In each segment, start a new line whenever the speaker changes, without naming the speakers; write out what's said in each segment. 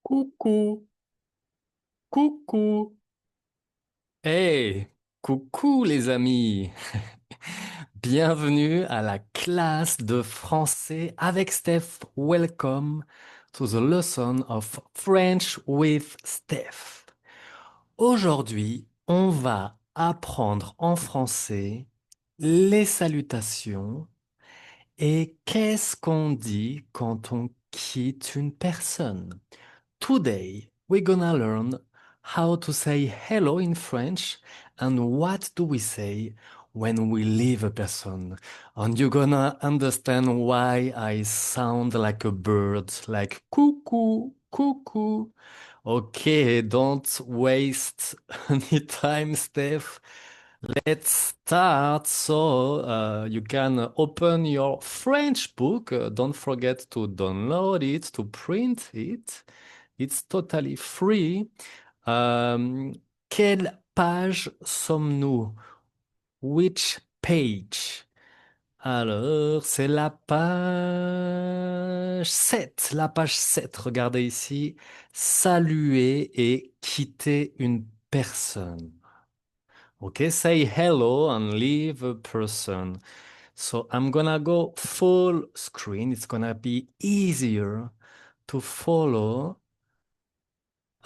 Coucou, coucou. Hey, coucou les amis. Bienvenue à la classe de français avec Steph. Welcome to the lesson of French with Steph. Aujourd'hui, on va apprendre en français les salutations et qu'est-ce qu'on dit quand on quitte une personne. Today, we're gonna learn how to say hello in French and what do we say when we leave a person. And you're gonna understand why I sound like a bird, like cuckoo, cuckoo. Okay, don't waste any time, Steph. Let's start. So you can open your French book. Don't forget to download it, to print it. It's totally free. Euh, Quelle page sommes-nous? Which page? Alors, c'est la page 7. Regardez ici. Saluer et quitter une personne. Okay, say hello and leave a person. So I'm gonna go full screen. It's gonna be easier to follow.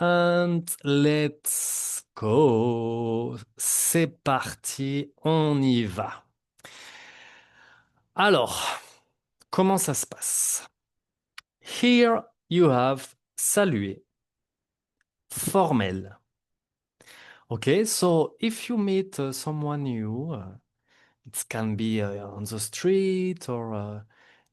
And let's go. C'est parti, on y va. Alors, comment ça se passe? Here you have saluer, formelle. Okay, so if you meet someone new, it can be on the street or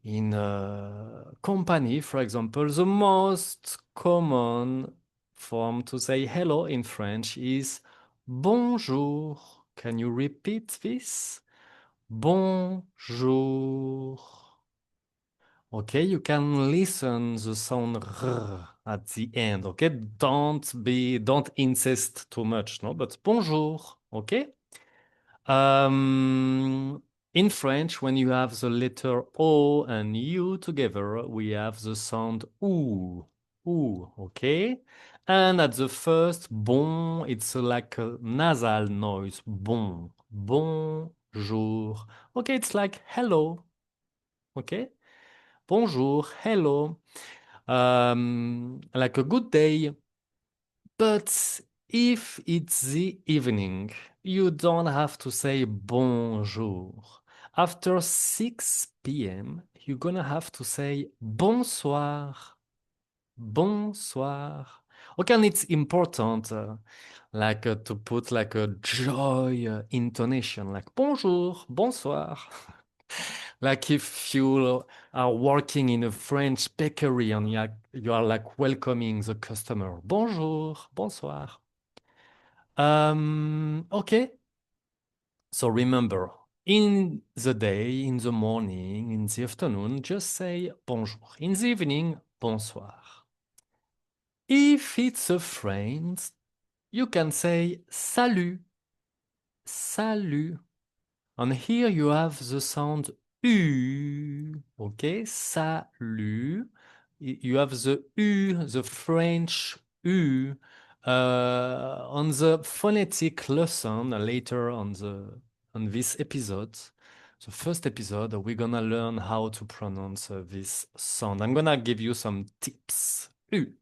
in a company, for example. The most common form to say hello in French is bonjour. Can you repeat this? Bonjour. Okay, you can listen the sound r at the end. Okay, don't insist too much, no, but bonjour. Okay. In French, when you have the letter O and U together, we have the sound OU. OU, okay? And at the first, bon, it's like a nasal noise. Bon, bonjour. Okay, it's like hello, okay? Bonjour, hello. Like a good day. But if it's the evening, you don't have to say bonjour. After 6 p.m., you're gonna have to say bonsoir. Bonsoir. Okay, and it's important, to put like a joy intonation, like bonjour, bonsoir. Like if you are working in a French bakery and you are like welcoming the customer. Bonjour, bonsoir. Okay. So remember, in the day, in the morning, in the afternoon, just say bonjour. In the evening, bonsoir. If it's a friend, you can say salut, salut. And here you have the sound U. Okay, salut. You have the U, the French U. On the phonetic lesson later on this episode, the first episode, we're gonna learn how to pronounce this sound. I'm gonna give you some tips. U.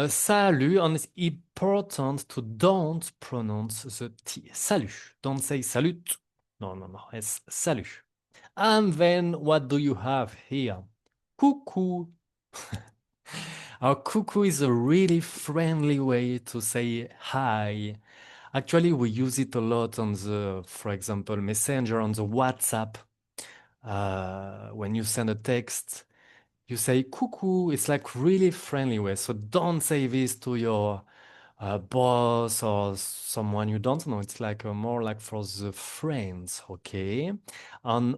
Salut, and it's important to don't pronounce the T. Salut. Don't say salut. No, no, no. It's salut. And then what do you have here? Coucou. Our cuckoo is a really friendly way to say hi. Actually, we use it a lot on the, for example, Messenger, on the WhatsApp. When you send a text, you say cuckoo. It's like really friendly way. So don't say this to your boss or someone you don't know. It's like more like for the friends, okay? And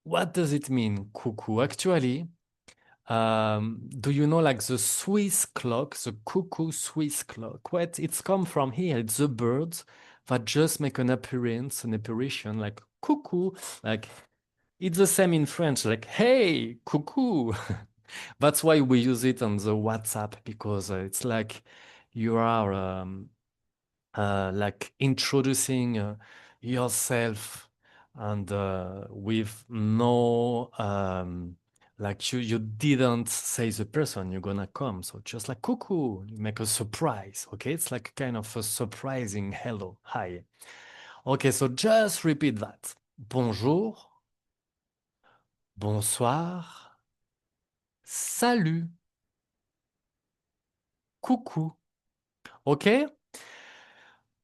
what does it mean, cuckoo? Actually, do you know like the Swiss clock, the cuckoo Swiss clock? What it's come from here. It's the birds that just make an appearance, an apparition, like cuckoo. Like it's the same in French, like hey, cuckoo. That's why we use it on the WhatsApp because it's like you are like introducing yourself and with no like you didn't say the person you're gonna come, so just like Coucou, you make a surprise. Okay, it's like kind of a surprising hello, hi. Okay, so just repeat that. Bonjour, bonsoir, salut, coucou. Okay.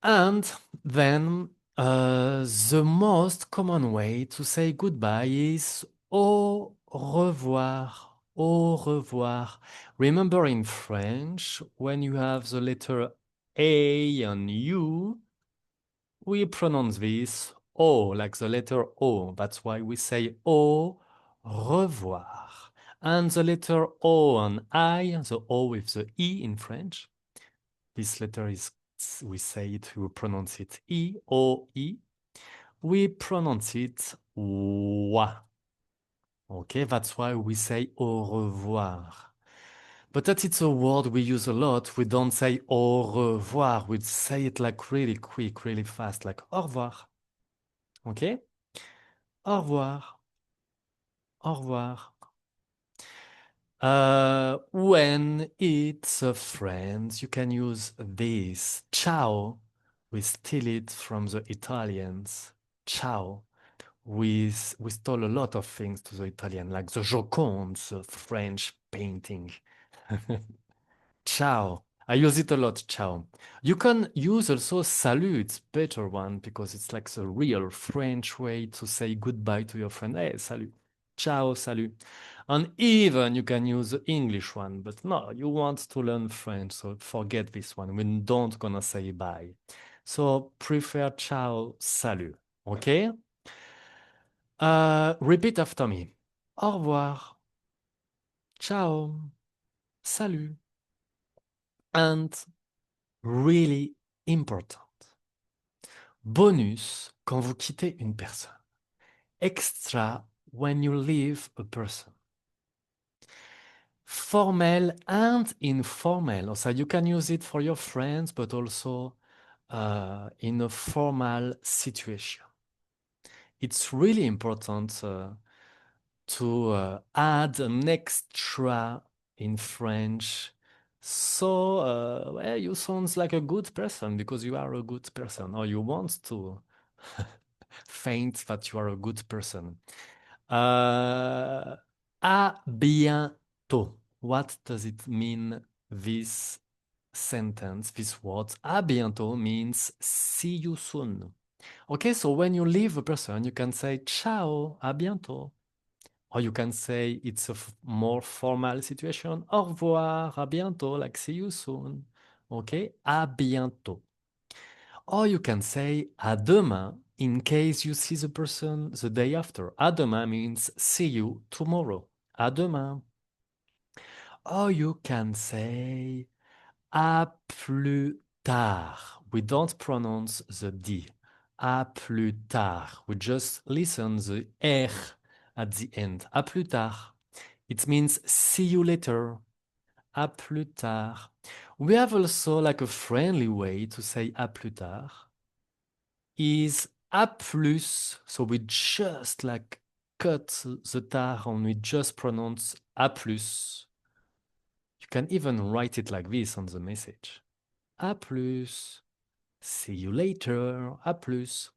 And then the most common way to say goodbye is au revoir. Au revoir. Remember in French, when you have the letter A and U, we pronounce this O, like the letter O. That's why we say au revoir. And the letter O and I, the O with the E in French, this letter is, we say it, we pronounce it E, O, E. We pronounce it wa. Okay, that's why we say au revoir. But that it's a word we use a lot. We don't say au revoir. We say it like really quick, really fast, like au revoir. Okay? Au revoir. Au revoir. When it's a friend, you can use this. Ciao. We steal it from the Italians. Ciao. We stole a lot of things to the Italian, like the Joconde, the French painting. Ciao. I use it a lot, ciao. You can use also salut, it's better one because it's like the real French way to say goodbye to your friend. Hey, salut. Ciao, salut. And even you can use the English one, but no, you want to learn French, so forget this one. We don't gonna say bye. So prefer ciao, salut. Okay? Repeat after me. Au revoir. Ciao. Salut. And really important. Bonus quand vous quittez une personne. Extra when you leave a person. Formel and informal. So you can use it for your friends, but also in a formal situation. It's really important to add an extra in French. So, well, you sound like a good person because you are a good person, or you want to feign that you are a good person. À bientôt. What does it mean, this sentence, this word? À bientôt means see you soon. Okay, so when you leave a person, you can say ciao, à bientôt. Or you can say it's a more formal situation. Au revoir, à bientôt, like see you soon. Okay, à bientôt. Or you can say à demain in case you see the person the day after. À demain means see you tomorrow. À demain. Or you can say à plus tard. We don't pronounce the D. À plus tard. We just listen the R at the end. À plus tard. It means see you later. À plus tard. We have also like a friendly way to say à plus tard is à plus. So we just like cut the tard and we just pronounce à plus. You can even write it like this on the message. À plus. See you later. À plus.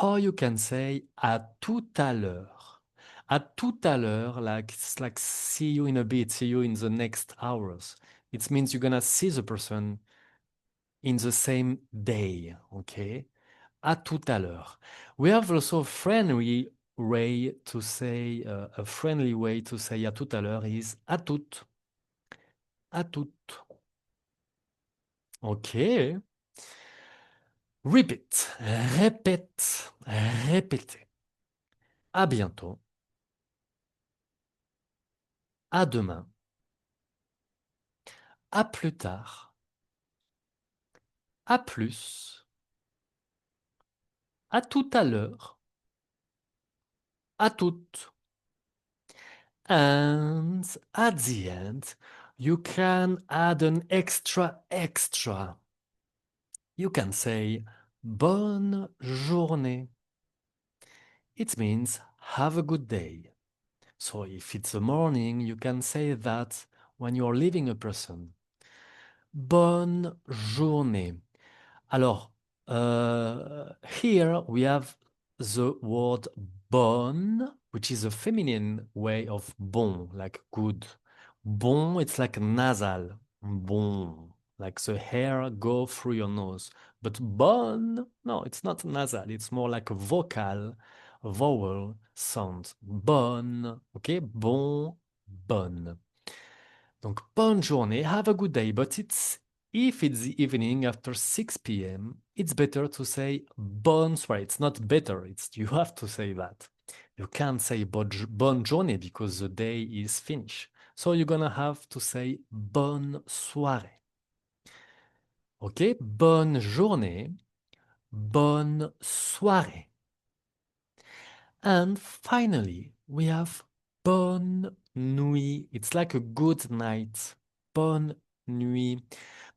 Or you can say à tout à l'heure. À tout à l'heure, like it's like see you in a bit, see you in the next hours. It means you're gonna see the person in the same day, okay? À tout à l'heure. We have also a friendly way to say, à tout à l'heure is à toutes. À toutes. Okay. Repeat. Répète. Répétez. À bientôt. À demain. À plus tard. À plus. À tout à l'heure. À toutes. And at the end, you can add an extra. You can say Bonne journée. It means have a good day. So if it's the morning, you can say that when you're leaving a person. Bonne journée. Alors, here we have the word bonne, which is a feminine way of bon, like good. Bon, it's like nasal. Bon, like the hair go through your nose. But bonne, no, it's not nasal. It's more like a vowel sound. Bonne, okay? Bon, bonne. Donc, bonne journée, have a good day. But if it's the evening after 6 p.m., it's better to say bonsoir. It's not better, you have to say that. You can't say bonne journée because the day is finished. So you're gonna have to say bonne soirée. Okay, bonne journée, bonne soirée. And finally, we have bonne nuit. It's like a good night. Bonne nuit.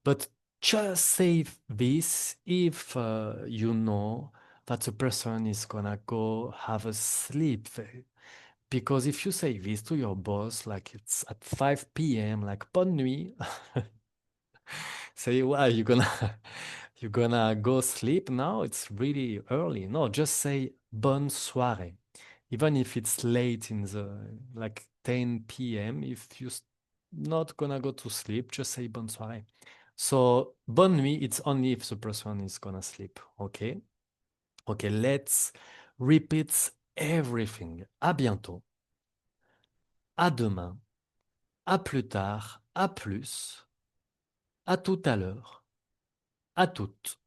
But just say this if you know that the person is gonna go have a sleep. Because if you say this to your boss, like it's at 5 p.m., like bonne nuit, say, wow, you're gonna you're gonna go sleep now? It's really early. No, just say bonne soirée. Even if it's late in the like 10 p.m., if you're not gonna go to sleep, just say bonne soirée. So bonne nuit, it's only if the person is gonna sleep. Okay? Okay, let's repeat everything. À bientôt, à demain, à plus tard, à plus, à tout à l'heure, à toutes.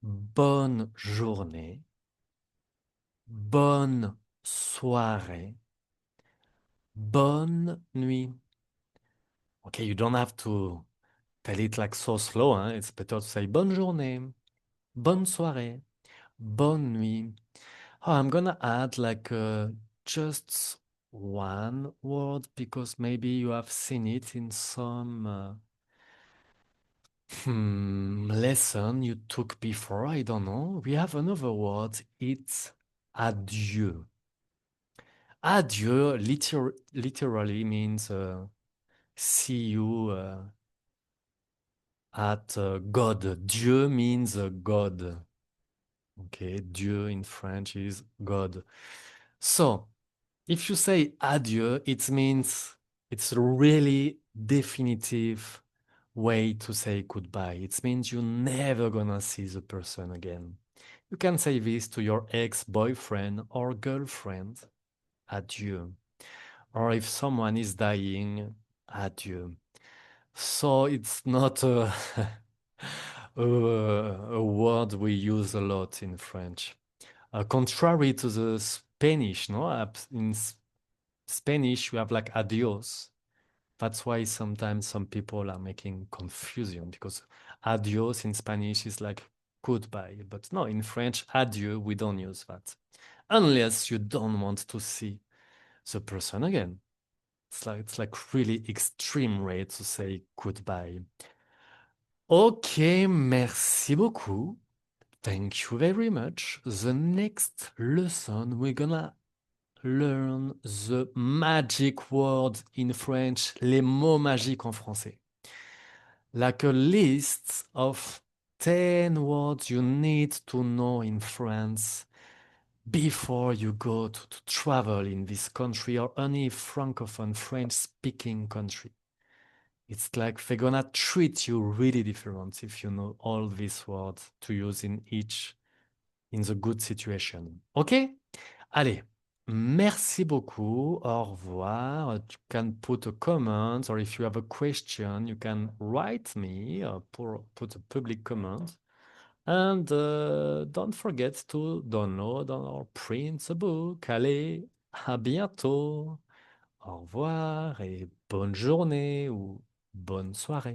Bonne journée, bonne soirée, bonne nuit. Okay, you don't have to tell it like so slow, hein? It's better to say bonne journée, bonne soirée, bonne nuit. Oh, I'm gonna add like just one word because maybe you have seen it in some lesson you took before. I don't know. We have another word. It's adieu. Adieu literally means see you at God. Dieu means God. Okay, Dieu in French is God. So, if you say adieu, it means it's a really definitive way to say goodbye. It means you're never gonna see the person again. You can say this to your ex-boyfriend or girlfriend, adieu. Or if someone is dying, adieu. So it's not a word we use a lot in French. Contrary to the Spanish, no? In Spanish, we have like adios. That's why sometimes some people are making confusion because adios in Spanish is like goodbye. But no, in French, adieu, we don't use that. Unless you don't want to see the person again. It's like really extreme way to say goodbye. Ok, merci beaucoup. Thank you very much. The next lesson, we're gonna learn the magic word in French, les mots magiques en français. Like a list of 10 words you need to know in France before you go to travel in this country or any francophone French-speaking country. It's like they're gonna treat you really different if you know all these words to use in the good situation. Ok? Allez, merci beaucoup. Au revoir. You can put a comment or if you have a question, you can write me or put a public comment. And don't forget to download or print a book. Allez, à bientôt. Au revoir et bonne journée ou bonne soirée.